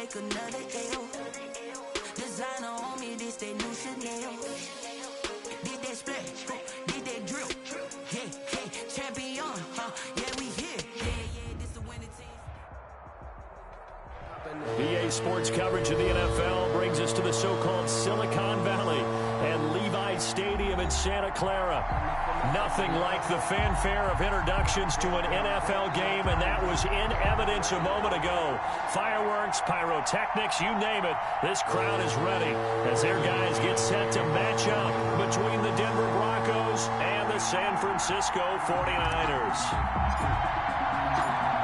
take another L. Designer on me, this that new Chanel. Did that splash, did that drill. Hey, hey, champion, huh? Yeah, we here. Yeah, this the winning team. EA Sports coverage of the NFL brings us to the so-called Silicon Valley and Levi Stadium in Santa Clara. Nothing like the fanfare of introductions to an NFL game, and that was in evidence a moment ago. Fireworks, pyrotechnics, you name it, this crowd is ready as their guys get set to match up between the Denver Broncos and the San Francisco 49ers.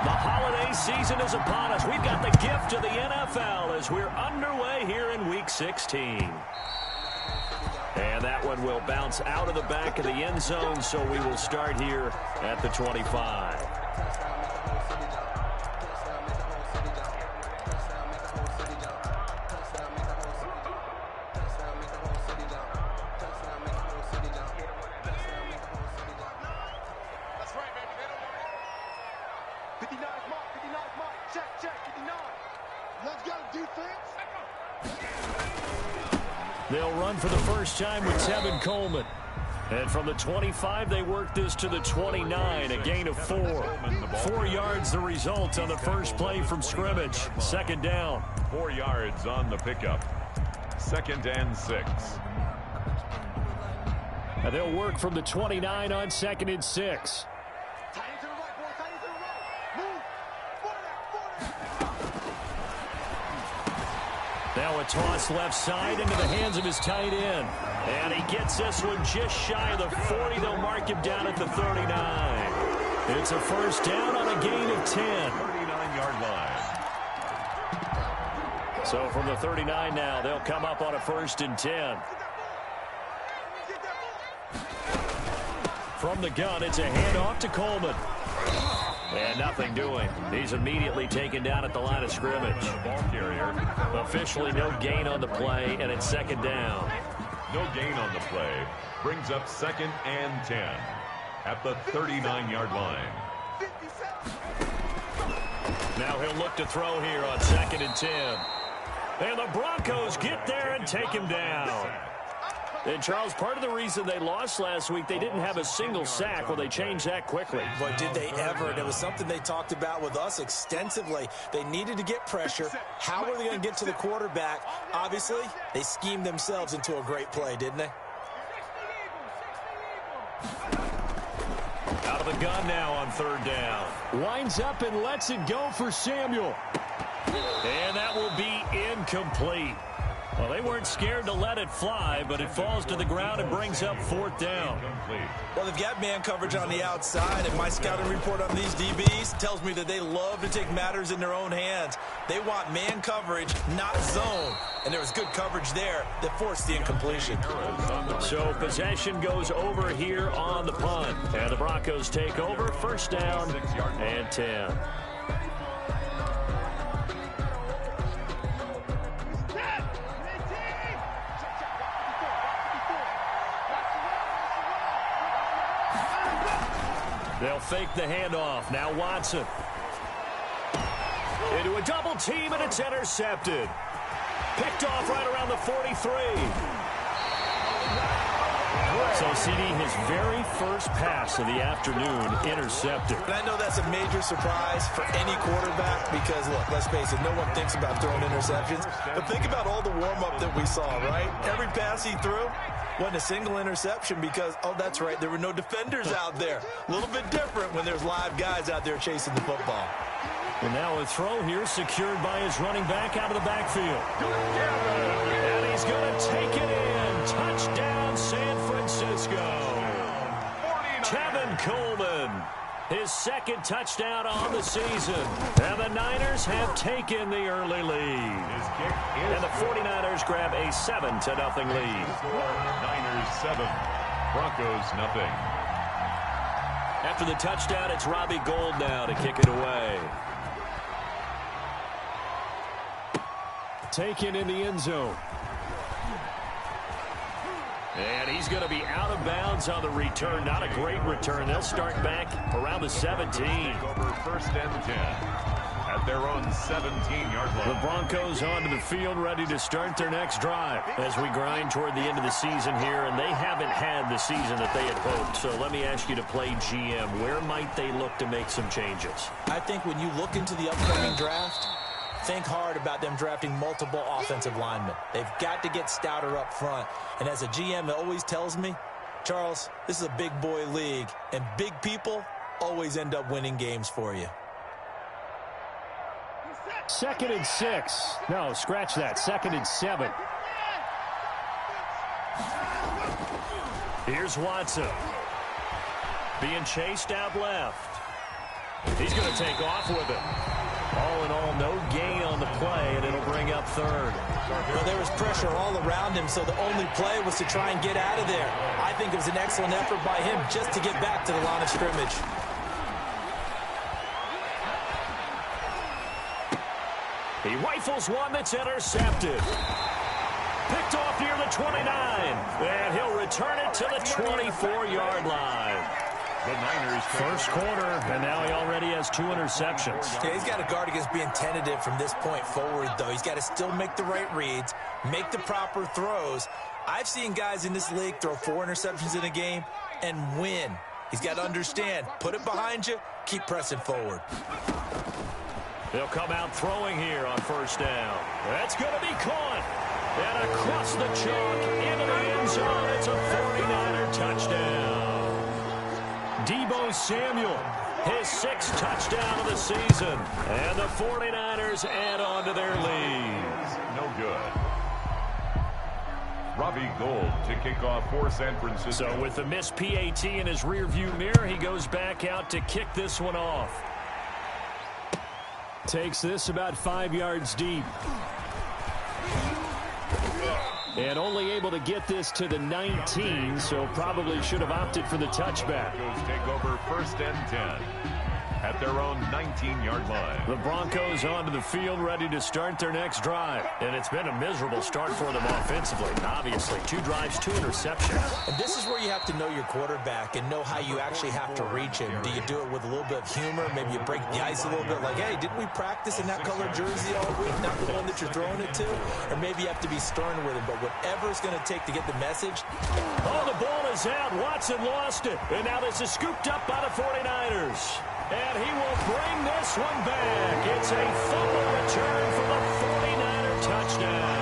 The holiday season is upon us. We've got the gift of the NFL as we're underway here in Week 16. And that one will bounce out of the back of the end zone, so we will start here at the 25. They'll run for the first time with Tevin Coleman. And from the 25, they work this to the 29, a gain of 4. 4 yards the result on the first play from scrimmage. Second down. 4 yards on the pickup. 2nd and 6. And they'll work from the 29 on 2nd and 6. Now a toss left side into the hands of his tight end. And he gets this one just shy of the 40. They'll mark him down at the 39. It's a first down on a gain of 10. 39-yard line. So from the 39 now, they'll come up on a 1st and 10. From the gun, it's a handoff to Coleman. And nothing doing. He's immediately taken down at the line of scrimmage. Ball carrier. Officially no gain on the play, and it's 2nd down. No gain on the play. Brings up 2nd and 10 at the 39-yard line. Now he'll look to throw here on 2nd and 10. And the Broncos get there and take him down. And, Charles, part of the reason they lost last week, they didn't have a single sack. Well, they changed that quickly. But did they ever? And it was something they talked about with us extensively. They needed to get pressure. How were they going to get to the quarterback? Obviously, they schemed themselves into a great play, didn't they? Out of the gun now on 3rd down. Winds up and lets it go for Samuel. And that will be incomplete. Well, they weren't scared to let it fly, but it falls to the ground and brings up 4th down. Well, they've got man coverage on the outside, and my scouting report on these DBs tells me that they love to take matters in their own hands. They want man coverage, not zone. And there was good coverage there that forced the incompletion. So possession goes over here on the punt. And the Broncos take over, 1st down and 10. They'll fake the handoff. Now Watson. Into a double team, and it's intercepted. Picked off right around the 43. So, CD, his very first pass of the afternoon intercepted. And I know that's a major surprise for any quarterback because, look, let's face it, no one thinks about throwing interceptions. But think about all the warm-up that we saw, right? Every pass he threw wasn't a single interception because, oh, that's right, there were no defenders out there. A little bit different when there's live guys out there chasing the football. And now a throw here secured by his running back out of the backfield. And he's going to take it in. Touchdown, San Francisco. Tevin Coleman, his 2nd touchdown on the season. And the Niners have taken the early lead. And the 49ers grab a 7-0 lead. Niners 7, Broncos nothing. After the touchdown, it's Robbie Gould now to kick it away. Taken in the end zone. And he's going to be out of bounds on the return. Not a great return. They'll start back around the 17. Over 1st and 10 at at their own 17-yard line. The Broncos onto the field, ready to start their next drive as we grind toward the end of the season here, and they haven't had the season that they had hoped. So let me ask you to play GM. Where might they look to make some changes? I think when you look into the upcoming draft, think hard about them drafting multiple offensive linemen. They've got to get stouter up front. And as a GM, it always tells me, Charles, this is a big boy league, and big people always end up winning games for you. 2nd and 6. No, scratch that. 2nd and 7. Here's Watson. Being chased out left. He's going to take off with it. All in all, no gain on the play, and it'll bring up 3rd. Well, there was pressure all around him, so the only play was to try and get out of there. I think it was an excellent effort by him just to get back to the line of scrimmage. He rifles one that's intercepted. Picked off near the 29, and he'll return it to the 24-yard line. The Niners first quarter, and now he already has 2 interceptions. Yeah, he's got to guard against being tentative from this point forward, though. He's got to still make the right reads, make the proper throws. I've seen guys in this league throw 4 interceptions in a game and win. He's got to understand, put it behind you, keep pressing forward. They'll come out throwing here on 1st down. That's going to be caught. And across the chalk into the end zone. It's a 49er touchdown. Deebo Samuel, his 6th touchdown of the season. And the 49ers add on to their lead. No good. Robbie Gould to kick off for San Francisco. So with the missed PAT in his rearview mirror, he goes back out to kick this one off. Takes this about 5 yards deep. And only able to get this to the 19, so probably should have opted for the touchback. Broncos take over 1st and 10 at their own 19-yard line. The Broncos onto the field, ready to start their next drive. And it's been a miserable start for them offensively. Obviously, 2 drives, 2 interceptions. And this is where you have to know your quarterback and know how you actually have to reach him. Do you do it with a little bit of humor? Maybe you break the ice a little bit, like, hey, didn't we practice in that color jersey all week, not the one that you're throwing it to? Or maybe you have to be stern with him, but whatever it's going to take to get the message. Oh, the ball is out. Watson lost it. And now this is scooped up by the 49ers. And he will bring this one back. It's a fumble return for the 49er touchdown.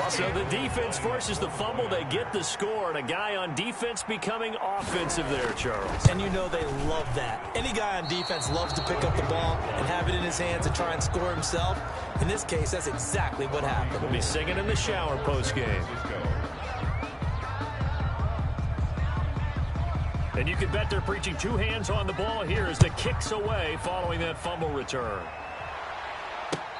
So the defense forces the fumble. They get the score. And a guy on defense becoming offensive there, Charles. And you know they love that. Any guy on defense loves to pick up the ball and have it in his hands and try and score himself. In this case, that's exactly what happened. We'll be singing in the shower post-game. And you can bet they're preaching 2 hands on the ball here as the kick's away following that fumble return.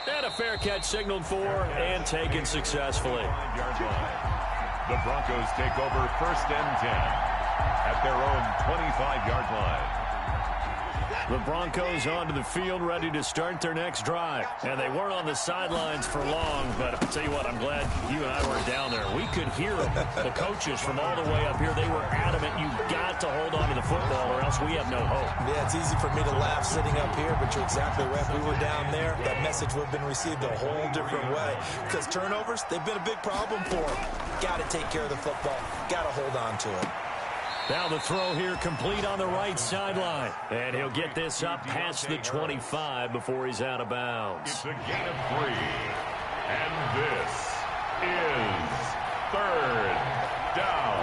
And a fair catch signaled for and taken successfully. The Broncos take over 1st and 10 at their own 25-yard line. The Broncos onto the field, ready to start their next drive. And they weren't on the sidelines for long, but I'll tell you what, I'm glad you and I weren't down there. We could hear them. The coaches from all the way up here, they were adamant, you've got to hold on to the football or else we have no hope. Yeah, it's easy for me to laugh sitting up here, but you're exactly right. If we were down there, that message would have been received a whole different way. Because turnovers, they've been a big problem for them. Got to take care of the football. Got to hold on to it. Now the throw here complete on the right sideline. And he'll get this up past the 25 before he's out of bounds. It's a gain of 3. And this is 3rd down.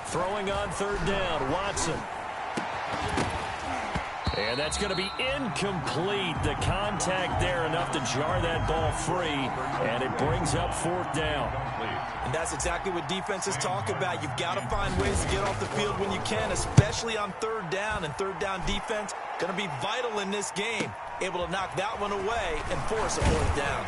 Throwing on 3rd down, Watson. And that's going to be incomplete. The contact there enough to jar that ball free, and it brings up 4th down. And that's exactly what defenses talk about. You've got to find ways to get off the field when you can, especially on 3rd down. And 3rd down defense going to be vital in this game. Able to knock that one away and force a 4th down.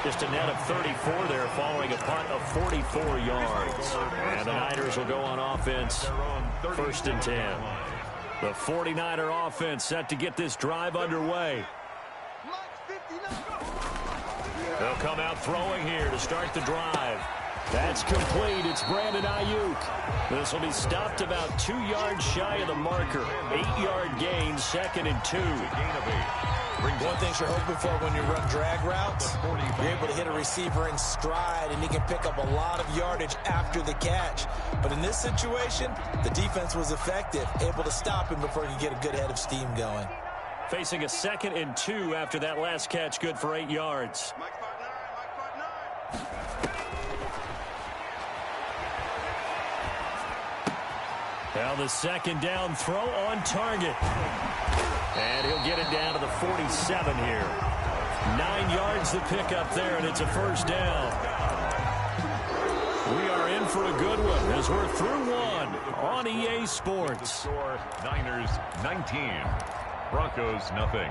Just a net of 34 there following a punt of 44 yards. And the Niners will go on offense 1st and 10. The 49er offense set to get this drive underway. They'll come out throwing here to start the drive. That's complete. It's Brandon Ayuk. This will be stopped about 2 yards shy of the marker. 8-yard gain, 2nd and 2. One thing you're hoping for when you run drag routes, you're able to hit a receiver in stride, and he can pick up a lot of yardage after the catch. But in this situation, the defense was effective, able to stop him before he could get a good head of steam going. Facing a 2nd and 2 after that last catch, good for 8 yards. Now the 2nd down throw on target. And he'll get it down to the 47 here. 9 yards to pick up there, and it's a 1st down. We are in for a good one as we're through one on EA Sports. Score, Niners 19, Broncos nothing.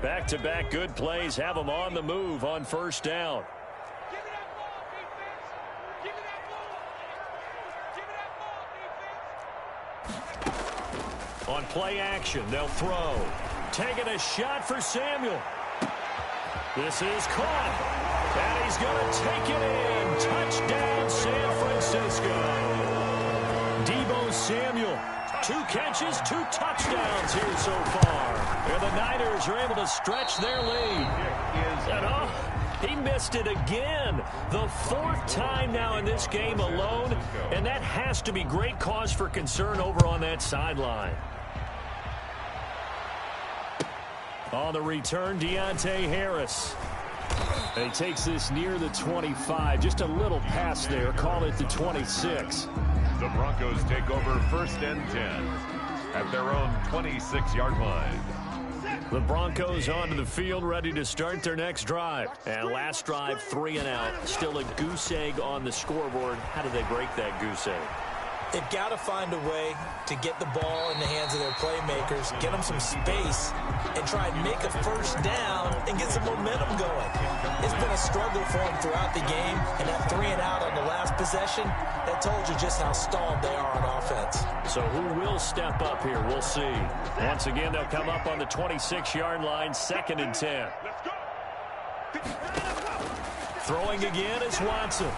Back-to-back good plays have them on the move on 1st down. On play action, they'll throw. Taking a shot for Samuel. This is caught. And he's going to take it in. Touchdown, San Francisco. Deebo Samuel. 2 catches, 2 touchdowns here so far. And the Niners are able to stretch their lead. And he missed it again. The 4th time now in this game alone. And that has to be great cause for concern over on that sideline. On the return, Deontay Harris. And he takes this near the 25. Just a little pass there. Call it the 26. The Broncos take over 1st and 10 at their own 26-yard line. The Broncos onto the field, ready to start their next drive. And last drive, 3 and out. Still a goose egg on the scoreboard. How do they break that goose egg? They've got to find a way to get the ball in the hands of their playmakers, get them some space, and try and make a 1st down and get some momentum going. It's been a struggle for them throughout the game, and that 3 and out on the last possession, that told you just how stalled they are on offense. So who will step up here? We'll see. Once again, they'll come up on the 26-yard line, 2nd and 10. Throwing again is Watson.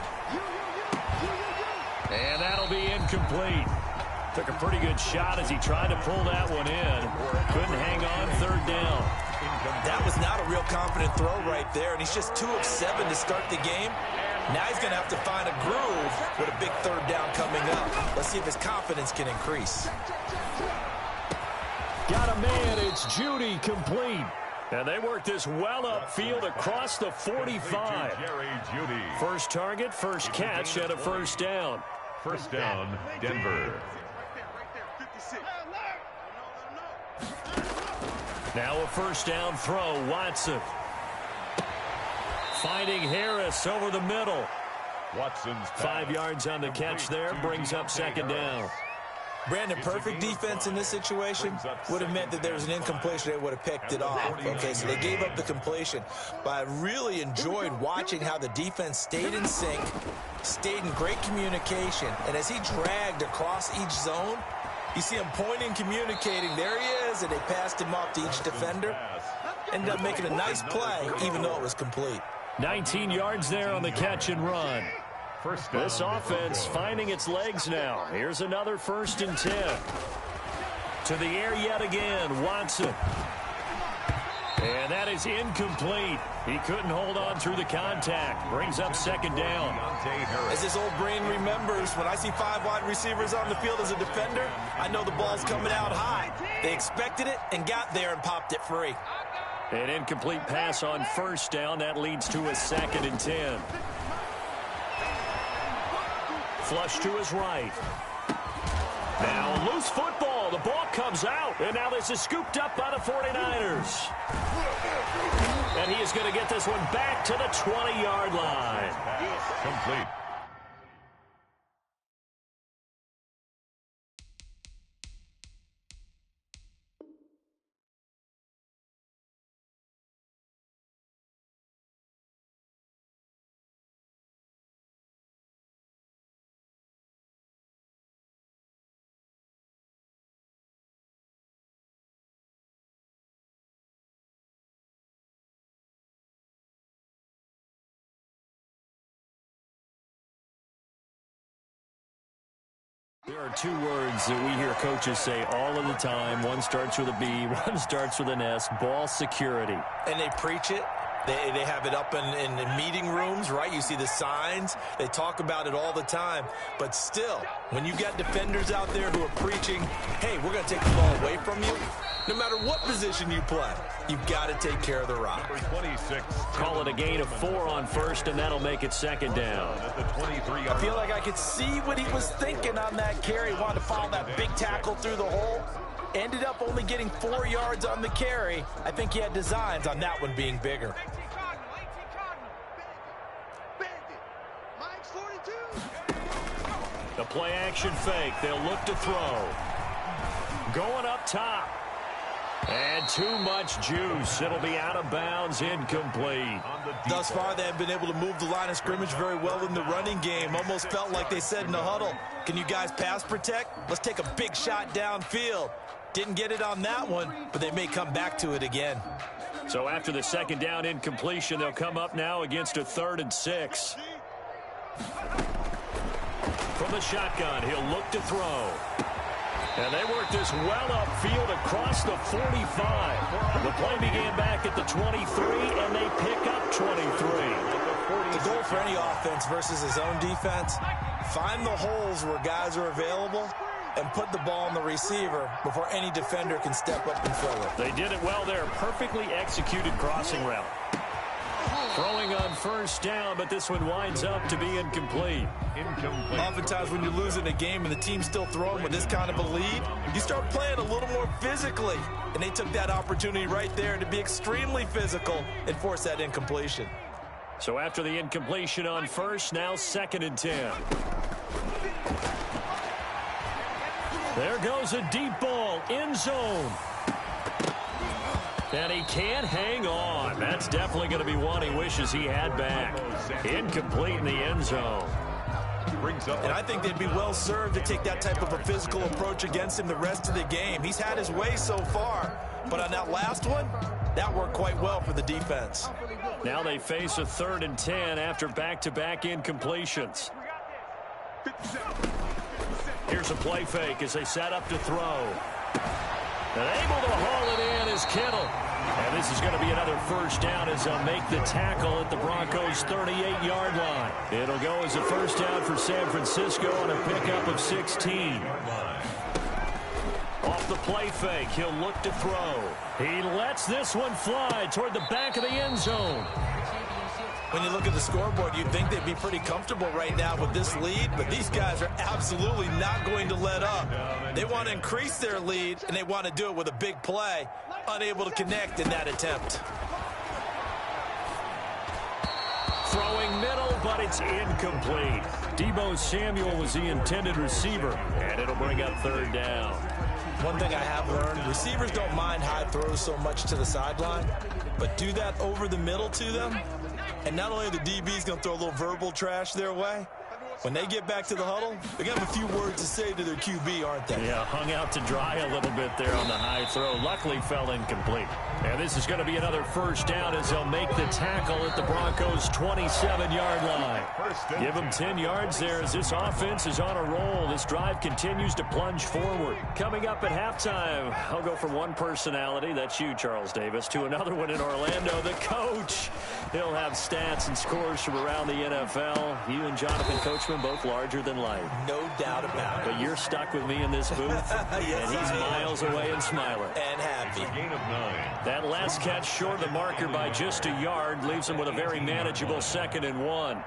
And that'll be incomplete. Took a pretty good shot as he tried to pull that one in. Couldn't hang on, 3rd down. That was not a real confident throw right there, and he's just 2 of 7 to start the game. Now he's going to have to find a groove with a big 3rd down coming up. Let's see if his confidence can increase. Got a man, it's Judy, complete. And they work this well upfield across the 45. First target, first catch, and a 1st down. 1st down, Denver. Now a 1st down throw, Watson. Finding Harris over the middle. Watson's 5 yards on the catch there, brings up 2nd down. Brandon, perfect defense in this situation would have meant that there was an incompletion. They would have picked it off. Okay, so they gave up the completion. But I really enjoyed watching how the defense stayed in sync, stayed in great communication. And as he dragged across each zone, you see him pointing, communicating. There he is, and they passed him off to each defender. Ended up making a nice play, even though it was complete. 19 yards there on the catch and run. This offense finding its legs now. Here's another 1st and 10. To the air yet again, Watson. And that is incomplete. He couldn't hold on through the contact. Brings up 2nd down. As his old brain remembers, when I see 5 wide receivers on the field as a defender, I know the ball's coming out high. They expected it and got there and popped it free. An incomplete pass on 1st down. That leads to a 2nd and 10. Flush to his right. Now loose football. The ball comes out. And now this is scooped up by the 49ers. And he is going to get this one back to the 20-yard line. Complete. There are two words that we hear coaches say all of the time. One starts with a B, one starts with an S, ball security. And they preach it. They have it up in meeting rooms, right? You see the signs. They talk about it all the time. But still, when you got defenders out there who are preaching, hey, we're going to take the ball away from you, no matter what position you play, you've got to take care of the rock. 26. Call it a gain of 4 on first, and that'll make it second down. I feel like I could see what he was thinking on that carry. Wanted to follow that big tackle through the hole. Ended up only getting 4 yards on the carry. I think he had designs on that one being bigger. The play action fake. They'll look to throw. Going up top. And too much juice. It'll be out of bounds, incomplete. Thus far, they have been able to move the line of scrimmage very well in the running game. Almost felt like they said in the huddle, can you guys pass protect? Let's take a big shot downfield. Didn't get it on that one, but they may come back to it again. So after the second down incompletion, they'll come up now against a 3rd and 6. From the shotgun, he'll look to throw. And they work this well upfield across the 45. The play began back at the 23, and they pick up 23. The goal for any offense versus his own defense, find the holes where guys are available and put the ball on the receiver before any defender can step up and fill it. They did it well there. Perfectly executed crossing route. Throwing on first down, but this one winds up to be incomplete. Oftentimes when you're losing a game and the team's still throwing with this kind of a lead, you start playing a little more physically. And they took that opportunity right there to be extremely physical and force that incompletion. So after the incompletion on first, now 2nd and 10. There goes a deep ball, end zone. And he can't hang on. That's definitely going to be one he wishes he had back. Incomplete in the end zone. And I think they'd be well served to take that type of a physical approach against him the rest of the game. He's had his way so far. But on that last one, that worked quite well for the defense. Now they face a 3rd and 10 after back-to-back incompletions. Here's a play fake as they set up to throw. And able to haul it in is Kittle. And this is going to be another first down as they'll make the tackle at the Broncos' 38-yard line. It'll go as a first down for San Francisco on a pickup of 16. Off the play fake, he'll look to throw. He lets this one fly toward the back of the end zone. When you look at the scoreboard, you'd think they'd be pretty comfortable right now with this lead, but these guys are absolutely not going to let up. They want to increase their lead, and they want to do it with a big play, unable to connect in that attempt. Throwing middle, but it's incomplete. Deebo Samuel was the intended receiver, and it'll bring up 3rd down. One thing I have learned, receivers don't mind high throws so much to the sideline, but do that over the middle to them, and not only are the DBs going to throw a little verbal trash their way, when they get back to the huddle, they're going to have a few words to say to their QB, aren't they? Yeah, hung out to dry a little bit there on the high throw. Luckily fell incomplete. And this is going to be another first down as they'll make the tackle at the Broncos' 27-yard line. Give them 10 yards there as this offense is on a roll. This drive continues to plunge forward. Coming up at halftime, I'll go from one personality, that's you, Charles Davis, to another one in Orlando, the coach. He'll have stats and scores from around the NFL. You and Jonathan Coachman both larger than life. No doubt about it. But you're stuck with me in this booth, yes, and he's miles away and smiling. And happy. Gain of 9. That last catch short of the marker by just a yard leaves him with a very manageable 2nd and 1.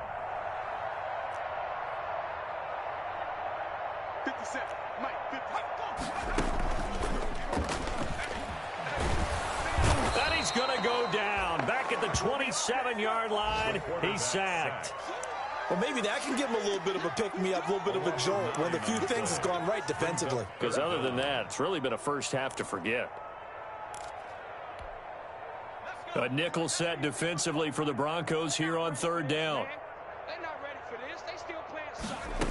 57, Mike, 50. Then he's going to go down. Back at the 27-yard line, he's sacked. Well, maybe that can give him a little bit of a pick-me-up, a little bit of a jolt. One of the few things has gone right defensively. Because other than that, it's really been a first half to forget. A nickel set defensively for the Broncos here on 3rd down. They're not ready for this. They still playing soccer.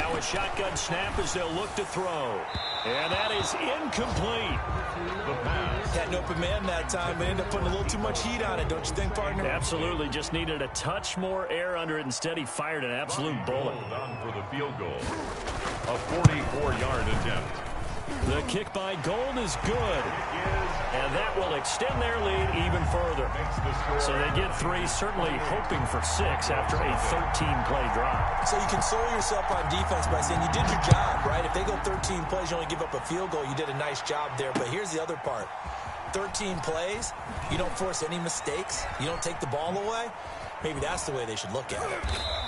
Now a shotgun snap as they'll look to throw. And that is incomplete. The pass. Had an open man that time, but ended up putting a little too much heat on it, don't you think, partner? Absolutely. Just needed a touch more air under it. Instead, he fired an absolute bullet. On for the field goal. A 44-yard attempt. The kick by Gold is good. And that will extend their lead even further. So they get 3, certainly hoping for 6 after a 13-play drive. So you console yourself on defense by saying you did your job, right? If they go 13 plays, you only give up a field goal, you did a nice job there. But here's the other part. 13 plays, you don't force any mistakes, you don't take the ball away. Maybe that's the way they should look at it.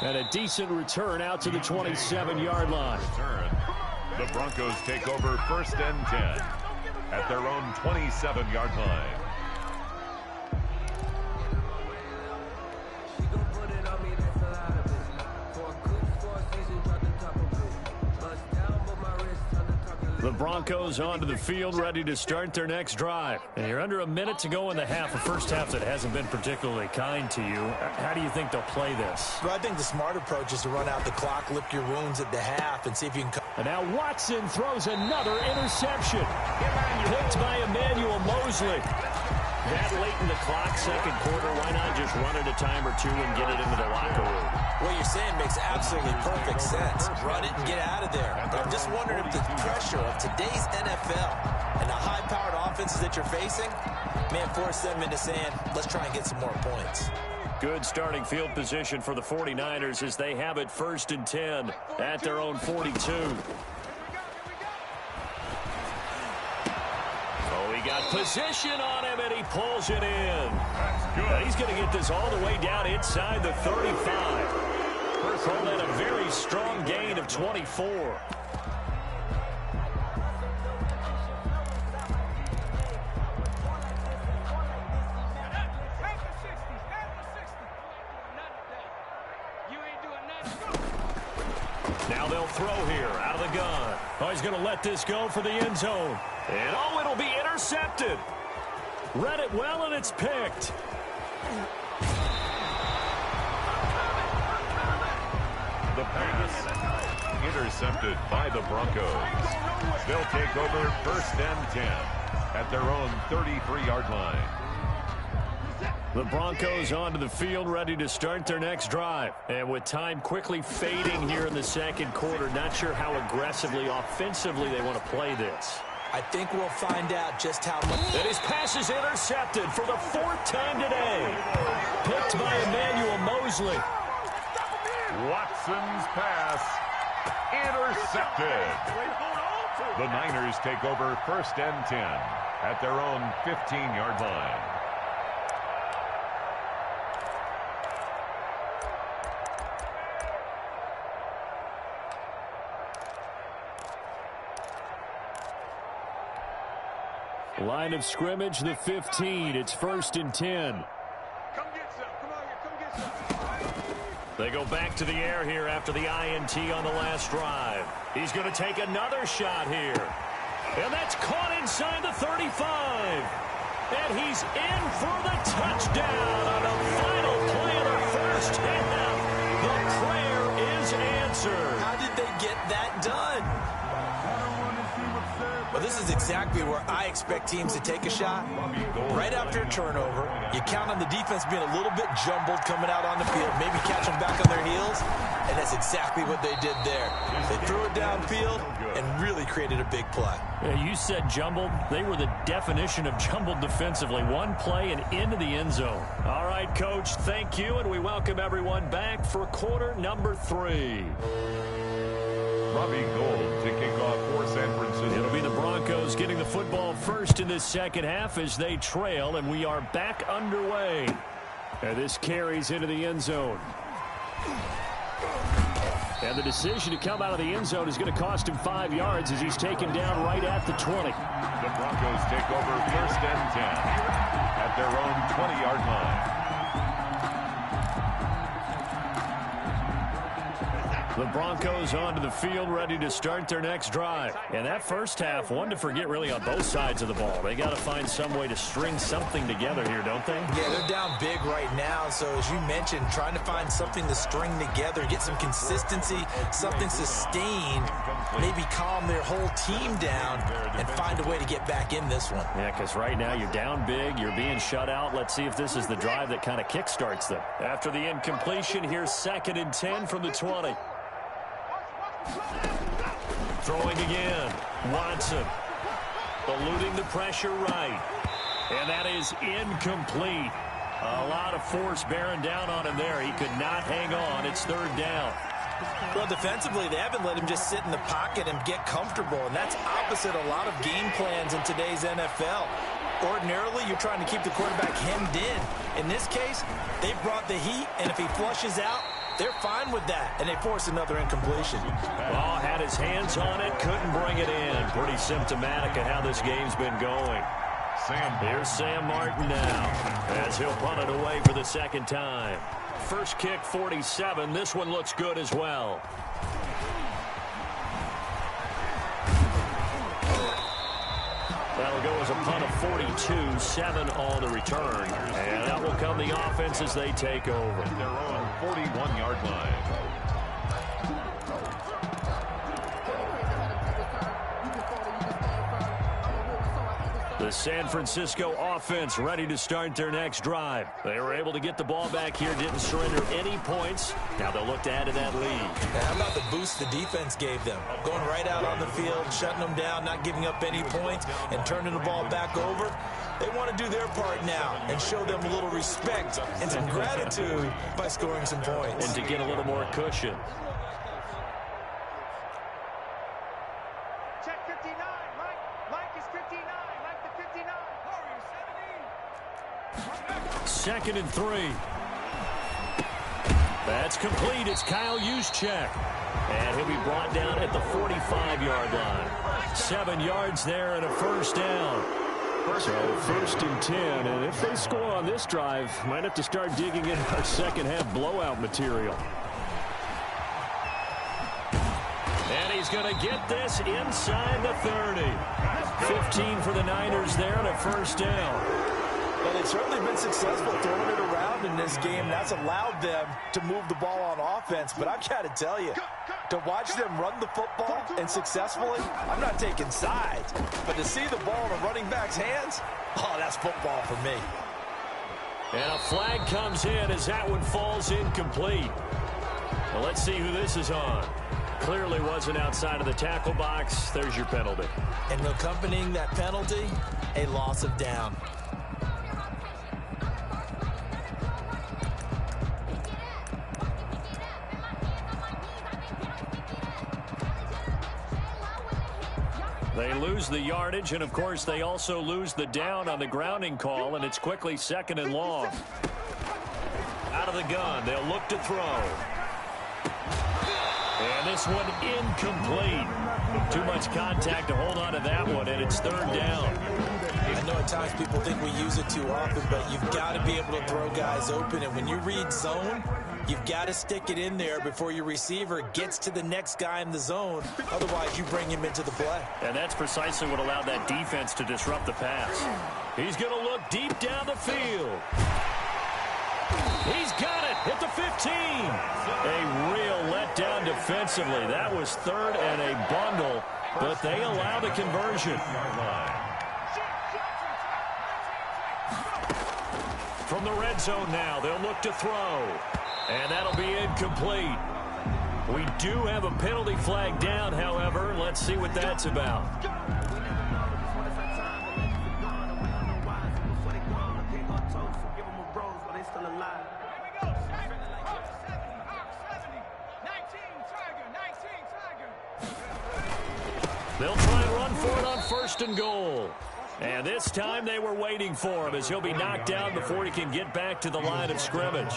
And a decent return out to the 27-yard line. The Broncos take over 1st and 10 at their own 27-yard line. The Broncos onto the field, ready to start their next drive. And you're under a minute to go in the half, a first half that hasn't been particularly kind to you. How do you think they'll play this? Well, I think the smart approach is to run out the clock, lick your wounds at the half, and see if you can... And now Watson throws another interception. Picked by Emmanuel Mosley. That late in the clock, second quarter, why not just run it a time or two and get it into the locker room? What you're saying makes absolutely perfect sense. Run it and get out of there. I'm just wondering if the pressure of today's NFL and the high-powered offenses that you're facing may force them into saying, let's try and get some more points. Good starting field position for the 49ers as they have it 1st and 10 at their own 42. Got position on him, and he pulls it in. He's going to get this all the way down inside the 35. Call that a very strong gain of 24. Now they'll throw here out of the gun. Oh, he's going to let this go for the end zone. And oh, it'll be intercepted. Read it well, and it's picked. The pass intercepted by the Broncos. They'll take over 1st and 10 at their own 33-yard line. The Broncos onto the field, ready to start their next drive. And with time quickly fading here in the second quarter, not sure how aggressively, offensively they want to play this. I think we'll find out just how much... And his pass is intercepted for the 4th time today. Picked by Emmanuel Mosley. Watson's pass intercepted. The Niners take over 1st and 10 at their own 15-yard line. Line of scrimmage, the 15. It's 1st and 10. Come get some. Come on here. Come get some. They go back to the air here after the INT on the last drive. He's going to take another shot here. And that's caught inside the 35. And he's in for the touchdown on the final play of the first half. The prayer is answered. How did they get that done? Well, this is exactly where I expect teams to take a shot. Right after a turnover, you count on the defense being a little bit jumbled coming out on the field, maybe catch them back on their heels, and that's exactly what they did there. They threw it downfield and really created a big play. Yeah, you said jumbled. They were the definition of jumbled defensively. One play and into the end zone. All right, Coach, thank you, and we welcome everyone back for quarter number 3. Robbie Gould to kick off for San Francisco. It'll be the Broncos getting the football first in this second half as they trail, and we are back underway. And this carries into the end zone. And the decision to come out of the end zone is going to cost him 5 yards as he's taken down right at the 20. The Broncos take over 1st and 10 at their own 20-yard line. The Broncos onto the field, ready to start their next drive. And that first half, one to forget really on both sides of the ball. They got to find some way to string something together here, don't they? Yeah, they're down big right now. So as you mentioned, trying to find something to string together, get some consistency, something sustained, maybe calm their whole team down and find a way to get back in this one. Yeah, because right now you're down big, you're being shut out. Let's see if this is the drive that kind of kickstarts them. After the incompletion, here's 2nd and 10 from the 20. Throwing again. Watson. Eluding the pressure right. And that is incomplete. A lot of force bearing down on him there. He could not hang on. It's 3rd down. Well, defensively, they haven't let him just sit in the pocket and get comfortable, and that's opposite a lot of game plans in today's NFL. Ordinarily, you're trying to keep the quarterback hemmed in. In this case, they brought the heat, and if he flushes out, they're fine with that, and they force another incompletion. Ball had his hands on it, couldn't bring it in. Pretty symptomatic of how this game's been going. Here's Sam Martin now, as he'll punt it away for the 2nd time. First kick, 47. This one looks good as well. That'll go as a punt of 42, 7 on the return. And that will come the offense as they take over. Their own 41-yard line. The San Francisco offense ready to start their next drive. They were able to get the ball back here, didn't surrender any points. Now they'll look to add to that lead. How about the boost the defense gave them? Going right out on the field, shutting them down, not giving up any points, and turning the ball back over. They want to do their part now and show them a little respect and some gratitude by scoring some points. And to get a little more cushion. Check 59. Mike is 59. Mike the 59. Hurry, 2nd and 3. That's complete. It's Kyle Juszczyk. And he'll be brought down at the 45-yard line. 7 yards there and a 1st down. So 1st and 10. And if they score on this drive, might have to start digging in our second half blowout material. And he's going to get this inside the 30. 15 for the Niners there and a 1st down. Well, they've certainly been successful throwing it around in this game. That's allowed them to move the ball on offense. But I've got to tell you, to watch them run the football and successfully, I'm not taking sides. But to see the ball in a running back's hands, oh, that's football for me. And a flag comes in as that one falls incomplete. Well, let's see who this is on. Clearly wasn't outside of the tackle box. There's your penalty. And accompanying that penalty, a loss of down. They lose the yardage, and of course they also lose the down on the grounding call, and it's quickly 2nd and long. Out of the gun, they'll look to throw. And this one incomplete. Too much contact to hold on to that one, and it's 3rd down. I know at times people think we use it too often, but you've got to be able to throw guys open. And when you read zone, you've got to stick it in there before your receiver gets to the next guy in the zone. Otherwise, you bring him into the play. And that's precisely what allowed that defense to disrupt the pass. He's going to look deep down the field. He's got it at the 15. A real letdown defensively. That was 3rd and a bundle, but they allow the conversion. From the red zone now, they'll look to throw. And that'll be incomplete. We do have a penalty flag down, however. Let's see what that's about. They'll try and run for it on 1st and goal. And this time they were waiting for him as he'll be knocked down before he can get back to the line of scrimmage.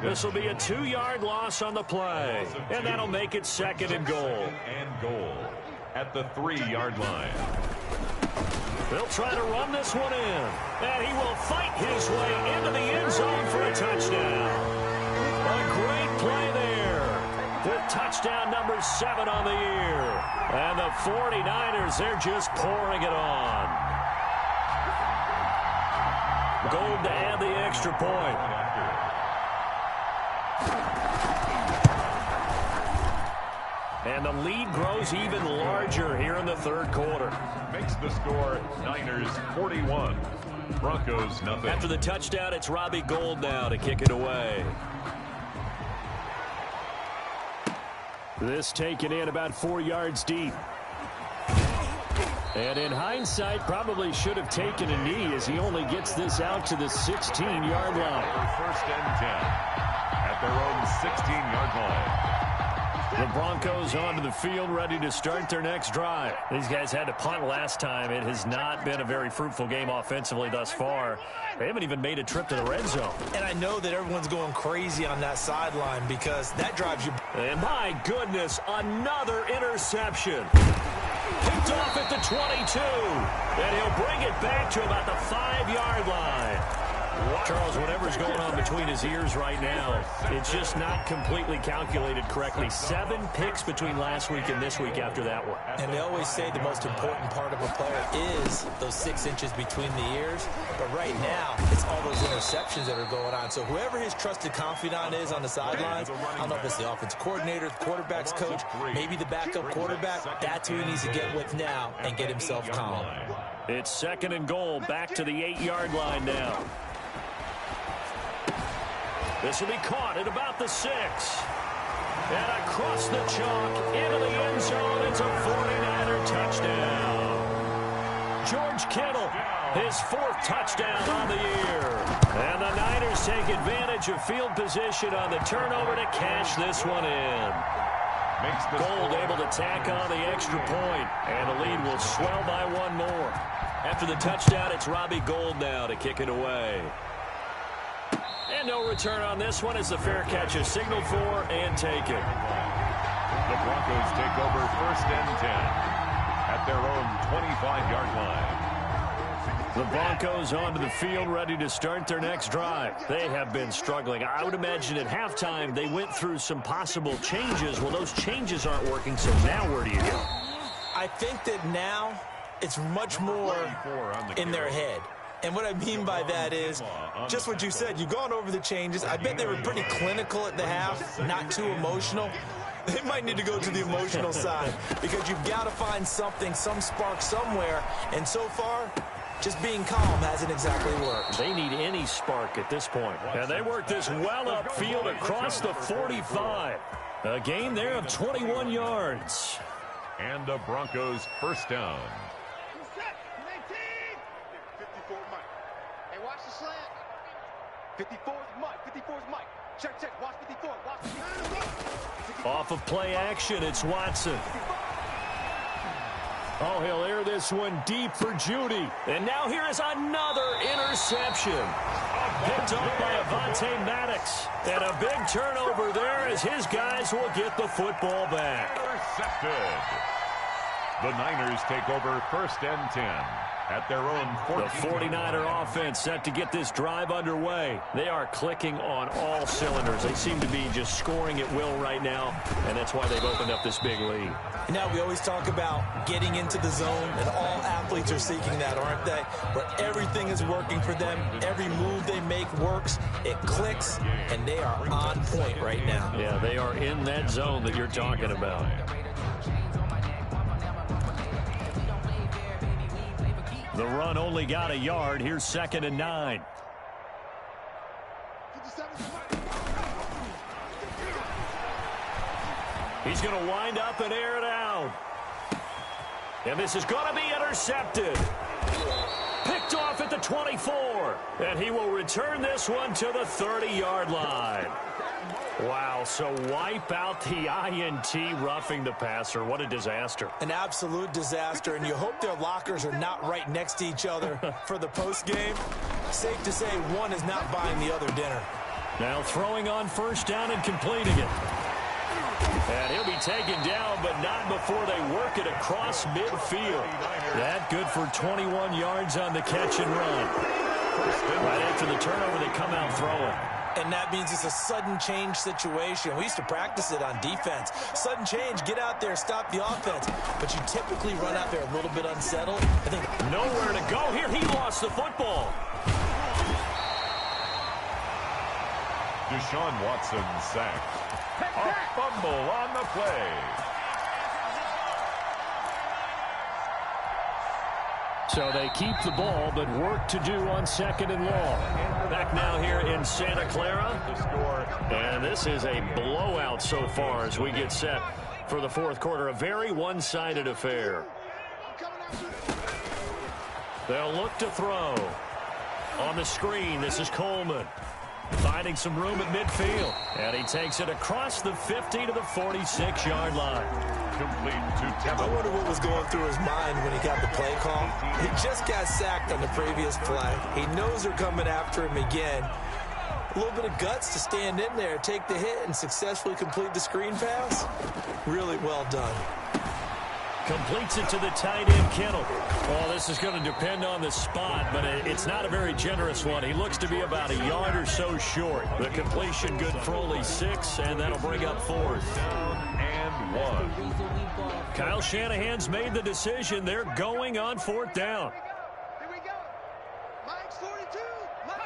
This will be a 2-yard loss on the play. And that'll make it 2nd and goal. At the 3-yard line. They'll try to run this one in. And he will fight his way into the end zone for a touchdown. A great play there for with touchdown number 7 on the year. And the 49ers, they're just pouring it on. Gold to add the extra point. And the lead grows even larger here in the third quarter. Makes the score Niners 41. Broncos nothing. After the touchdown, it's Robbie Gould now to kick it away. This taken in about 4 yards deep. And in hindsight, probably should have taken a knee as he only gets this out to the 16-yard line. First and 10 at their own 16-yard line. The Broncos onto the field, ready to start their next drive. These guys had to punt last time. It has not been a very fruitful game offensively thus far. They haven't even made a trip to the red zone. And I know that everyone's going crazy on that sideline because that drives you. And my goodness, another interception. Picked off at the 22. And he'll bring it back to about the 5-yard line. Charles, whatever's going on between his ears right now, it's just not completely calculated correctly. 7 picks between last week and this week after that one. And they always say the most important part of a player is those 6 inches between the ears. But right now, it's all those interceptions that are going on. So whoever his trusted confidant is on the sidelines, I don't know if it's the offensive coordinator, the quarterback's coach, maybe the backup quarterback, that's who he needs to get with now and get himself calm. It's 2nd and goal, back to the 8-yard line now. This will be caught at about the 6. And across the chalk, into the end zone, it's a 49er touchdown. George Kittle, his 4th touchdown on the year. And the Niners take advantage of field position on the turnover to cash this one in. Gould able to tack on the extra point, and the lead will swell by 1 more. After the touchdown, it's Robbie Gould now to kick it away. And no return on this one as the fair catch is signaled for and taken. The Broncos take over 1st and 10 at their own 25-yard line. The Broncos onto the field, ready to start their next drive. They have been struggling. I would imagine at halftime they went through some possible changes. Well, those changes aren't working, so now where do you go? I think that now it's much more in their head. And what I mean by that is just what you said. You've gone over the changes. I bet they were pretty clinical at the half, not too emotional. They might need to go to the emotional side because you've got to find something, some spark somewhere. And so far, just being calm hasn't exactly worked. They need any spark at this point. And they work this well upfield across the 45. A gain there of 21 yards. And the Broncos first down. 54 is Mike. 54 is Mike. Check. Watch 54. Watch 54. Off of play action, it's Watson. Oh, he'll air this one deep for Judy. And now here is another interception. Picked off by Avonte Maddox. And a big turnover there as his guys will get the football back. Intercepted. The Niners take over 1st and 10. At their own 14. The 49er offense set to get this drive underway. They are clicking on all cylinders. They seem to be just scoring at will right now, and that's why they've opened up this big lead. Now we always talk about getting into the zone, and all athletes are seeking that, aren't they? Where everything is working for them. Every move they make works. It clicks, and they are on point right now. Yeah, they are in that zone that you're talking about. The run only got a yard. Here's 2nd and 9. He's going to wind up and air it out. And this is going to be intercepted. Picked off at the 24. And he will return this one to the 30-yard line. Wow, so wipe out the INT, roughing the passer. What a disaster. An absolute disaster, and you hope their lockers are not right next to each other for the postgame. Safe to say one is not buying the other dinner. Now throwing on 1st down and completing it. And he'll be taken down, but not before they work it across midfield. That good for 21 yards on the catch and run. Right after the turnover, they come out throwing. And that means it's a sudden change situation. We used to practice it on defense. Sudden change, get out there, stop the offense. But you typically run out there a little bit unsettled. I think nowhere to go here. He lost the football. Deshaun Watson sacked. A fumble on the play. So they keep the ball, but work to do on 2nd and long. Back now here in Santa Clara. And this is a blowout so far as we get set for the 4th quarter. A very one-sided affair. They'll look to throw. On the screen, this is Coleman. Finding some room at midfield. And he takes it across the 50 to the 46-yard line. Complete to Tevin. I wonder what was going through his mind when he got the play call. He just got sacked on the previous play. He knows they're coming after him again. A little bit of guts to stand in there, take the hit, and successfully complete the screen pass. Really well done. Completes it to the tight end, Kittle. Well, this is going to depend on the spot, but it's not a very generous one. He looks to be about a yard or so short. The completion good for only 6, and that'll bring up 4th. Down and 1. Kyle Shanahan's made the decision. They're going on 4th down. Here we go. Mike's 42. Mike.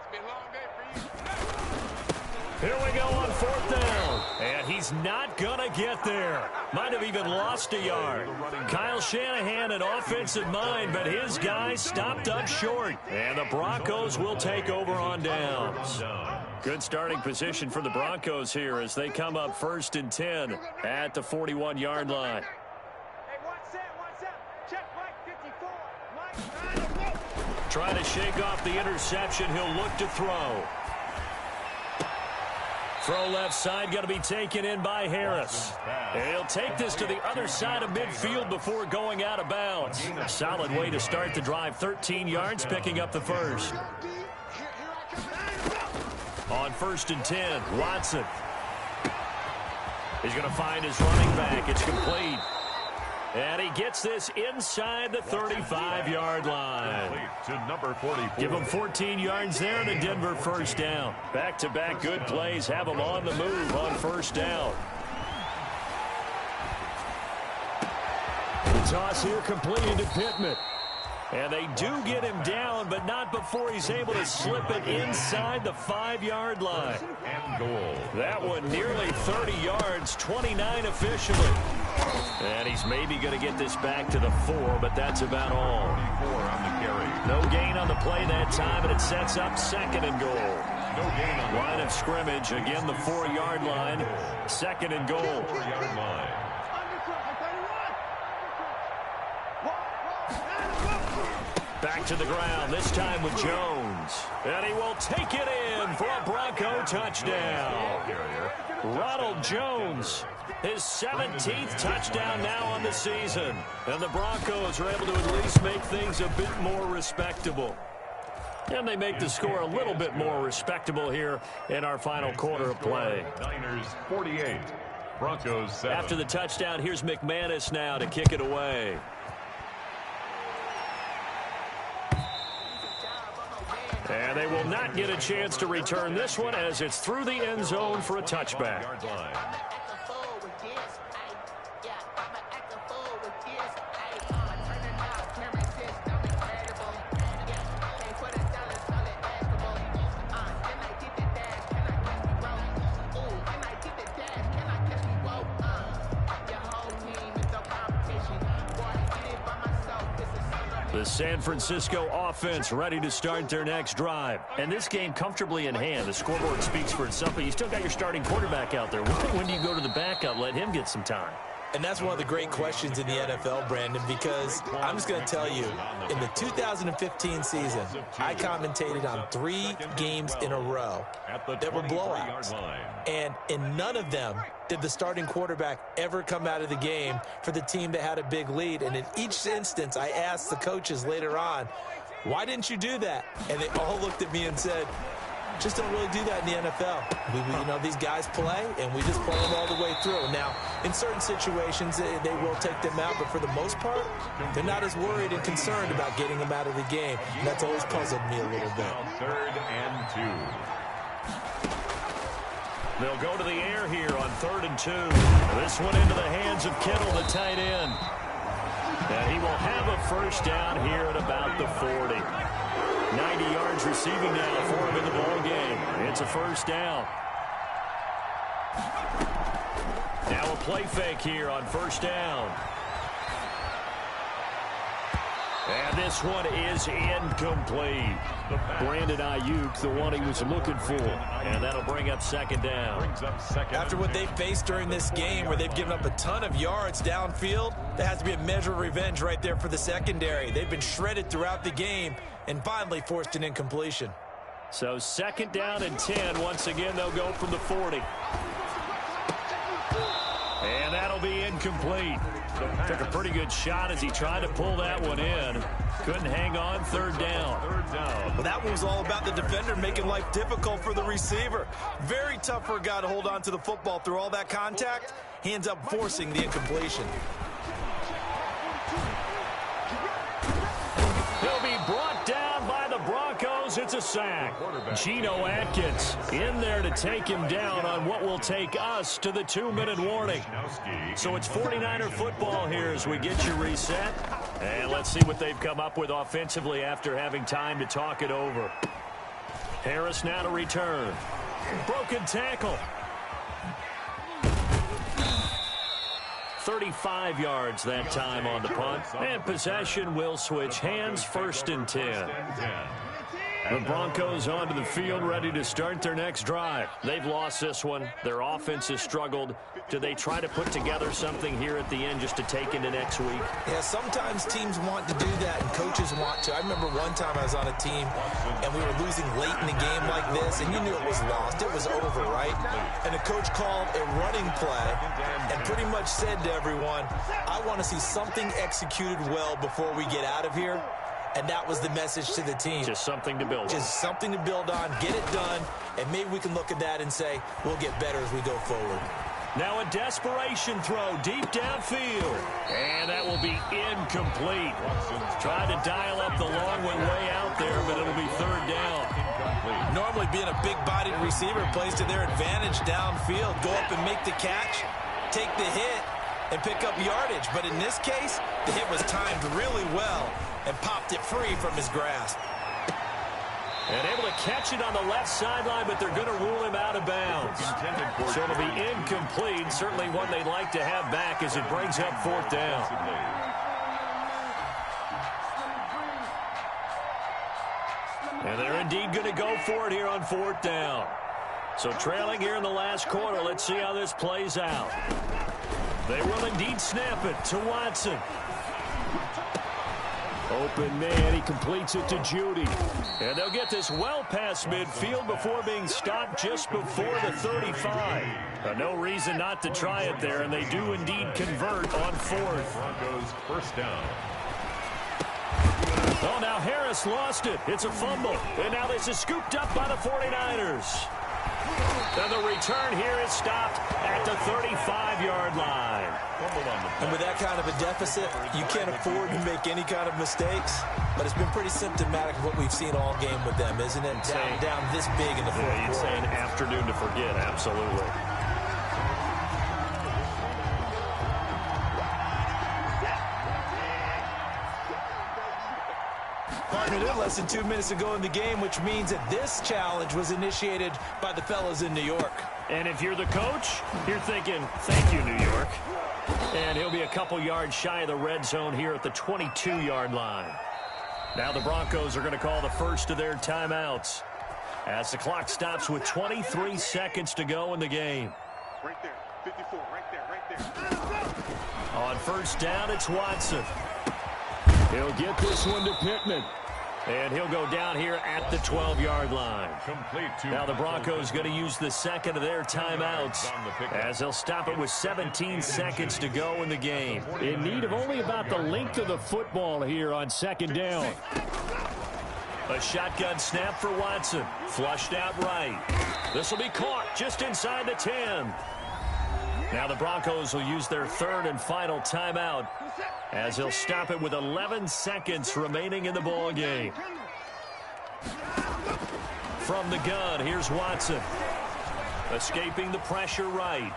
It's been a long day for you. Here we go on 4th down. And he's not going to get there. Might have even lost a yard. Kyle Shanahan, an offensive mind, but his guys stopped up short. And the Broncos will take over on downs. Good starting position for the Broncos here as they come up 1st and 10 at the 41-yard line. Hey, one set. Check Mike 54. Mike. Trying to shake off the interception. He'll look to throw. Throw left side, going to be taken in by Harris. And he'll take this to the other side of midfield before going out of bounds. Solid way to start the drive. 13 yards, picking up the first. On 1st and 10, Watson. He's going to find his running back. It's complete. And he gets this inside the 35-yard line. To number 44. Give him 14 yards there and a Denver 1st down. Back-to-back good plays have him on the move on 1st down. The toss here completed to Pittman. And they do get him down, but not before he's able to slip it inside the 5-yard line. And goal. That one nearly 30 yards, 29 officially. And he's maybe going to get this back to the 4, but that's about all. 44 on the carry. No gain on the play that time, and it sets up 2nd and goal. No gain on Line of scrimmage, again the 4-yard line, 2nd and goal. 4-yard line. Back to the ground, this time with Jones. And he will take it in for a Bronco touchdown. Ronald Jones, his 17th touchdown now on the season. And the Broncos are able to at least make things a bit more respectable. And they make the score a little bit more respectable here in our final quarter of play. Niners 48, Broncos 7. After the touchdown, here's McManus now to kick it away. And they will not get a chance to return this one as it's through the end zone for a touchback. The San Francisco offense ready to start their next drive. And this game comfortably in hand. The scoreboard speaks for itself, but you still got your starting quarterback out there. When do you go to the backup? Let him get some time. And that's one of the great questions in the NFL, Brandon, because I'm just going to tell you, in the 2015 season, I commentated on 3 games in a row that were blowouts. And in none of them did the starting quarterback ever come out of the game for the team that had a big lead. And in each instance, I asked the coaches later on, why didn't you do that? And they all looked at me and said, Just don't really do that in the NFL. These guys play, and we just play them all the way through. Now, in certain situations, they will take them out, but for the most part, they're not as worried and concerned about getting them out of the game. And that's always puzzled me a little bit. 3rd and 2. They'll go to the air here on 3rd and 2. This one into the hands of Kittle, the tight end. And he will have a first down here at about the 40. 90 yards receiving now for him in the ball game. It's a first down. Now a play fake here on first down. And this one is incomplete. Brandon Ayuk, the one he was looking for. And that'll bring up second down. After what they faced during this game where they've given up a ton of yards downfield, there has to be a measure of revenge right there for the secondary. They've been shredded throughout the game and finally forced an incompletion. So second down and 10. Once again, they'll go from the 40. And that'll be incomplete. Took a pretty good shot as he tried to pull that one in. Couldn't hang on. Third down. Well, that one was all about the defender making life difficult for the receiver. Very tough for a guy to hold on to the football through all that contact. He ends up forcing the incompletion. He'll be brought down by the Broncos. It's a sack. Geno Atkins in there to take him down on what will take us to the 2-minute warning. So it's 49er football here as we get you reset. And let's see what they've come up with offensively after having time to talk it over. Harris now to return. Broken tackle. 35 yards that time on the punt. And possession will switch hands, 1st and 10. The Broncos onto the field, ready to start their next drive. They've lost this one. Their offense has struggled. Do they try to put together something here at the end just to take into next week? Yeah, sometimes teams want to do that and coaches want to. I remember one time I was on a team and we were losing late in the game like this, and you knew it was lost. It was over, right? And the coach called a running play and pretty much said to everyone, I want to see something executed well before we get out of here. And that was the message to the team. Just something to build on. Just something to build on, get it done, and maybe we can look at that and say, we'll get better as we go forward. Now a desperation throw deep downfield. And that will be incomplete. Tried to dial up the long one way out there, but it'll be 3rd down. Normally being a big-bodied receiver plays to their advantage downfield. Go up and make the catch, take the hit, and pick up yardage. But in this case, the hit was timed really well and popped it free from his grasp. And able to catch it on the left sideline, but they're going to rule him out of bounds. So it'll be incomplete. Certainly one they'd like to have back as it brings up 4th down. And they're indeed going to go for it here on 4th down. So trailing here in the last quarter. Let's see how this plays out. They will indeed snap it to Watson. Open man, he completes it to Judy. And they'll get this well past midfield before being stopped just before the 35. No reason not to try it there, and they do indeed convert on 4th. Broncos 1st down. Oh, now Harris lost it. It's a fumble. And now this is scooped up by the 49ers. And the return here is stopped at the 35-yard line. And with that kind of a deficit, you can't afford to make any kind of mistakes. But it's been pretty symptomatic of what we've seen all game with them, isn't it? Down this big in the fourth quarter. You'd say an afternoon to forget, absolutely. Partnered in less than 2 minutes ago in the game, which means that this challenge was initiated by the fellas in New York. And if you're the coach, you're thinking, thank you, New York. And he'll be a couple yards shy of the red zone here at the 22-yard line. Now the Broncos are going to call the first of their timeouts as the clock stops with 23 seconds to go in the game. Right there, 54, right there. On 1st down, it's Watson. He'll get this one to Pittman. And he'll go down here at the 12-yard line. Now the Broncos going to use the second of their timeouts as they'll stop it with 17 seconds to go in the game. In need of only about the length of the football here on 2nd down. A shotgun snap for Watson. Flushed out right. This will be caught just inside the 10. Now the Broncos will use their third and final timeout as they'll stop it with 11 seconds remaining in the ball game. From the gun, here's Watson. Escaping the pressure right.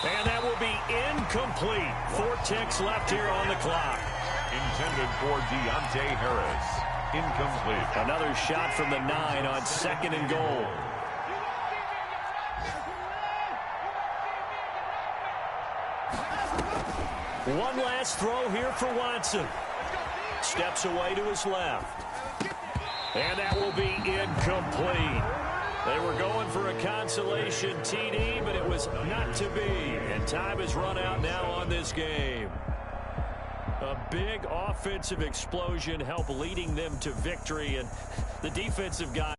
And that will be incomplete. 4 ticks left here on the clock. Intended for Deontay Harris. Incomplete. Another shot from the 9 on 2nd and goal. One last throw here for Watson. Steps away to his left. And that will be incomplete. They were going for a consolation TD, but it was not to be. And time has run out now on this game. A big offensive explosion helped leading them to victory, and the defensive guy